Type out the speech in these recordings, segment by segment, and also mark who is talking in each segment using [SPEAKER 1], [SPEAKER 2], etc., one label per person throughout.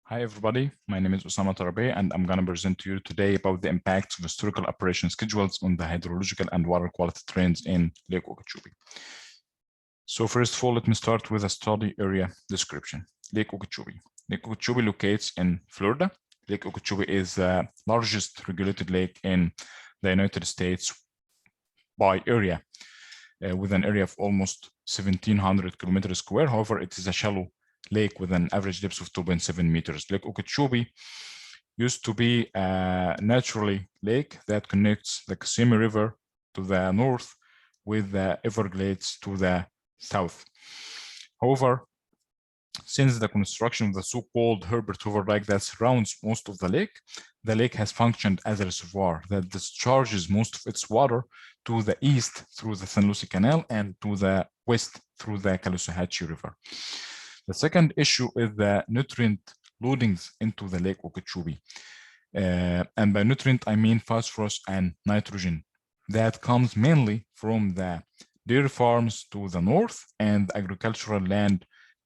[SPEAKER 1] Hi, everybody. My name is Osama Tarabe, and I'm going to present to you today about the impacts of historical operation schedules on the hydrological and water quality trends in Lake Okeechobee. So first of all, let me start with a study area description. Lake Okeechobee. Lake Okeechobee locates in Florida. Lake Okeechobee is the largest regulated lake in the United States by area, with an area of almost 1,700 kilometers square. However, it is a shallow lake with an average depth of 2.7 meters. Lake Okeechobee used to be a naturally lake that connects the Kissimmee River to the north with the Everglades to the south. However, since the construction of the so-called Herbert Hoover Dike that surrounds most of the lake has functioned as a reservoir that discharges most of its water to the east through the San Lucie Canal and to the west through the Caloosahatchee River. The second issue is the nutrient loadings into the Lake Okeechobee. And by nutrient, I mean phosphorus and nitrogen. That comes mainly from the dairy farms to the north and agricultural land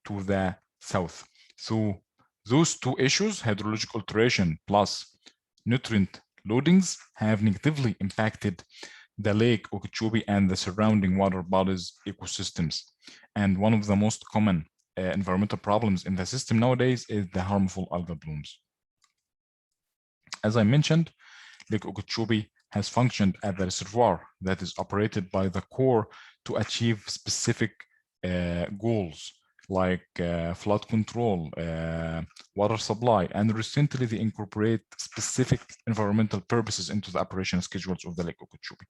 [SPEAKER 1] to the south. So those two issues, hydrologic alteration plus nutrient loadings, have negatively impacted the Lake Okeechobee and the surrounding water bodies ecosystems. And one of the most common environmental problems in the system nowadays is the harmful algal blooms. As I mentioned, Lake Okeechobee has functioned as a reservoir that is operated by the Corps to achieve specific goals like flood control, water supply, and recently they incorporate specific environmental purposes into the operation schedules of the Lake Okeechobee.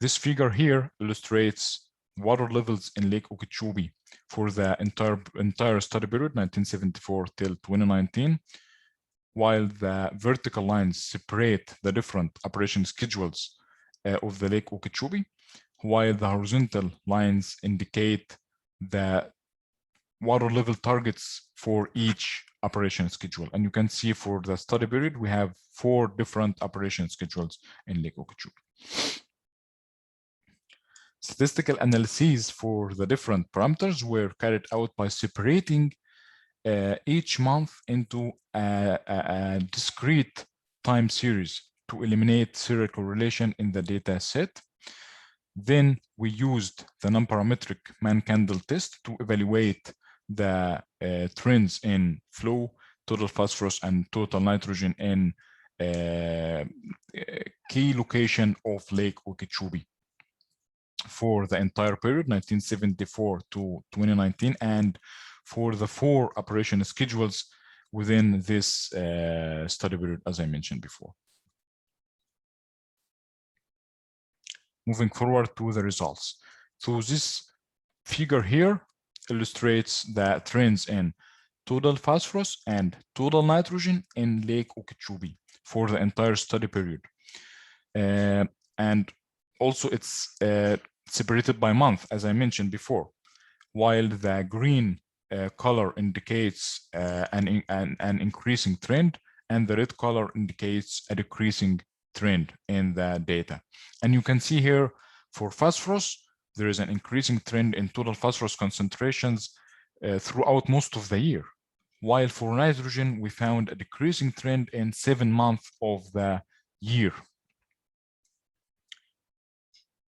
[SPEAKER 1] This figure here illustrates water levels in Lake Okeechobee for the entire study period, 1974 till 2019, while the vertical lines separate the different operation schedules of the Lake Okeechobee, while the horizontal lines indicate the water level targets for each operation schedule. And you can see for the study period, we have 4 different operation schedules in Lake Okeechobee. Statistical analyses for the different parameters were carried out by separating each month into a discrete time series to eliminate serial correlation in the data set. Then we used the non-parametric man-candle test to evaluate the trends in flow, total phosphorus, and total nitrogen in key location of Lake Okeechobee for the entire period, 1974 to 2019, and for the 4 operation schedules within this study period, as I mentioned before. Moving forward to the results. So this figure here illustrates the trends in total phosphorus and total nitrogen in Lake Okeechobee for the entire study period. And also it's separated by month, as I mentioned before, while the green color indicates an increasing trend, and the red color indicates a decreasing trend in the data. And you can see here for phosphorus, there is an increasing trend in total phosphorus concentrations throughout most of the year, while for nitrogen, we found a decreasing trend in 7 months of the year.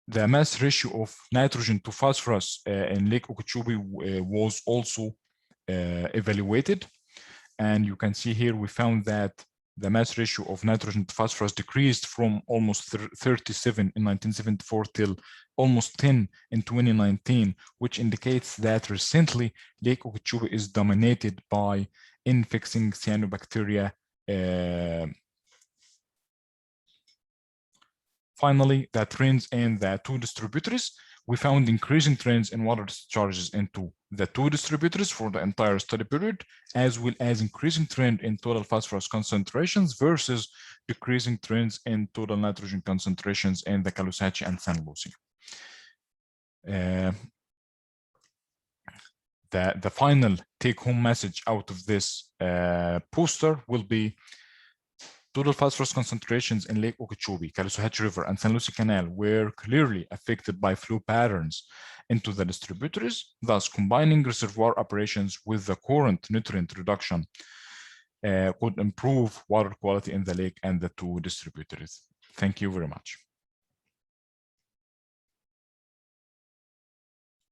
[SPEAKER 1] The mass ratio of nitrogen to phosphorus in Lake Okeechobee was also evaluated. And you can see here, we found that the mass ratio of nitrogen to phosphorus decreased from almost 37 in 1974 till almost 10 in 2019, which indicates that recently Lake Okeechobee is dominated by infecting cyanobacteria. Finally, the trends in the 2 distributaries, we found increasing trends in water discharges into the 2 distributaries for the entire study period, as well as increasing trend in total phosphorus concentrations versus decreasing trends in total nitrogen concentrations in the Caloosahatchee and San Lucie. The final take-home message out of this poster will be Total phosphorus concentrations in Lake Okeechobee, Caloosahatchee River, and San Lucie Canal were clearly affected by flow patterns into the distributaries. Thus, combining reservoir operations with the current nutrient reduction could improve water quality in the lake and the two distributaries. Thank you very much.